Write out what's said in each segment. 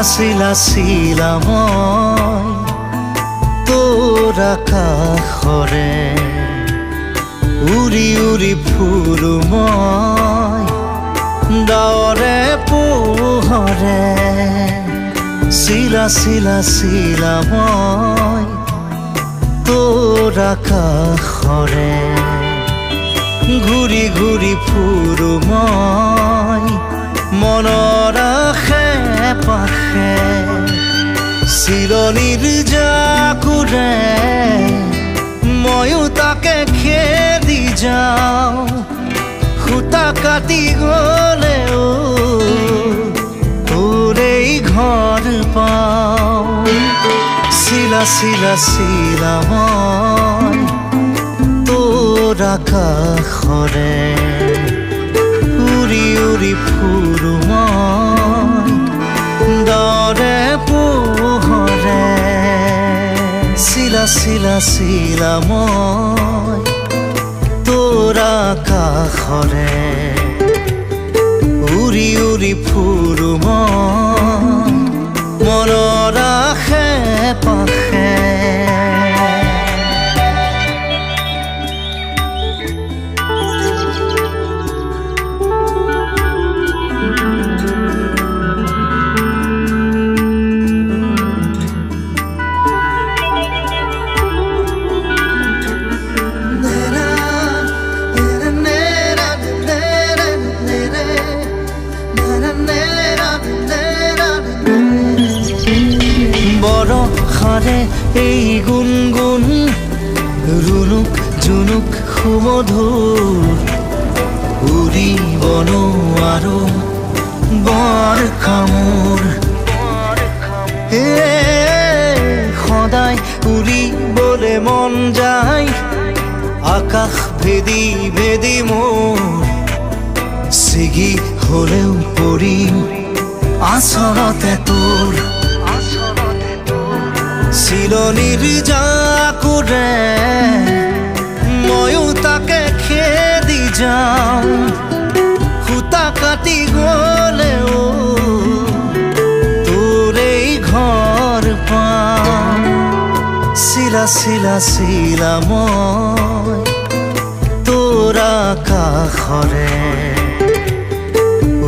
চিলা চিলা মই তোৰ আকাশৰে উৰি উৰি ফুৰো মই ডাৱৰে পোহৰে চিলা চিলা চিলা মই তোৰ আকাশৰে ঘূৰি ঘূৰি ফুৰো মই মনৰ আশে পাশে চিলনিৰ জাকুৰে ময়ো তাকে খেদি যাওঁ সূতা কাটি গ'লেও তোৰেই ঘৰ পাওঁ চিলা চিলা চিলা মই তোৰ আকাশৰে উৰি উৰি ফুৰো মই ডাৱৰে পোহৰে চিলা চিলা চিলা মই তোৰ আকাশৰে উৰি উৰি ফুৰো মই মনৰ আশে পাশে বৰষাৰে এই গুণগুণ ৰুণুক জুনুক সুমধুৰ উৰিব নোৱাৰো বৰষামোৰ সদায় উৰিবলে মন যায় আকাশ ভেদি ভেদি মোৰ ছিগি হলেও পৰিম আচলতে তোৰ চিলনিৰ জাকুৰে ময়ো তাকে খেদি যাওঁ সূতা কাটি গ'লেও তোৰেই ঘৰ পাওঁ চিলা চিলা চিলা মই তোৰ আকাশৰে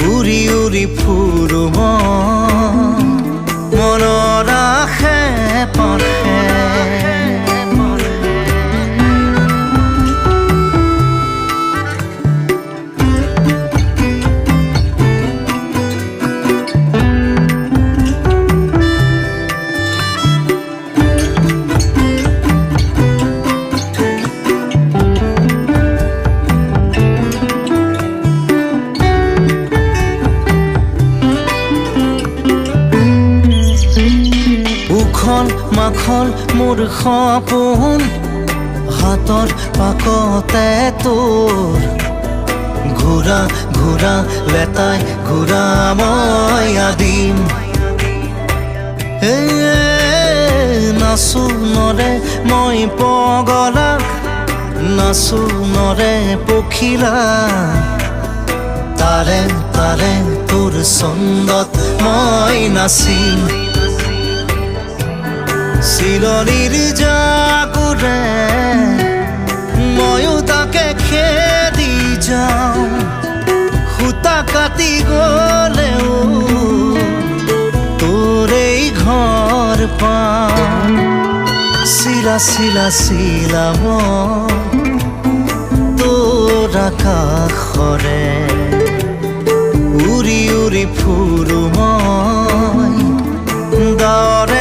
উৰি উৰি ফুৰো মই মনৰ আশে পাশে মাখল মোৰ সপোন হাতৰ পাকতে তোৰ ঘূৰা ঘূৰা লেতাই ঘূৰা মই আদিম নাচো নৰে মই পগলা নাচো নৰে পখিলা তাৰে তাৰে তোৰ ছন্দত মই নাচিম চিলনিৰ জাকুৰে ময়ো তাকে খেদি যাওঁ সূতা কাটি গ'লেও তোৰেই ঘৰ পাওঁ চিলা চিলা চিলা মই তোৰ আকাশৰে উৰি উৰি ফুৰো মই ডাৱৰ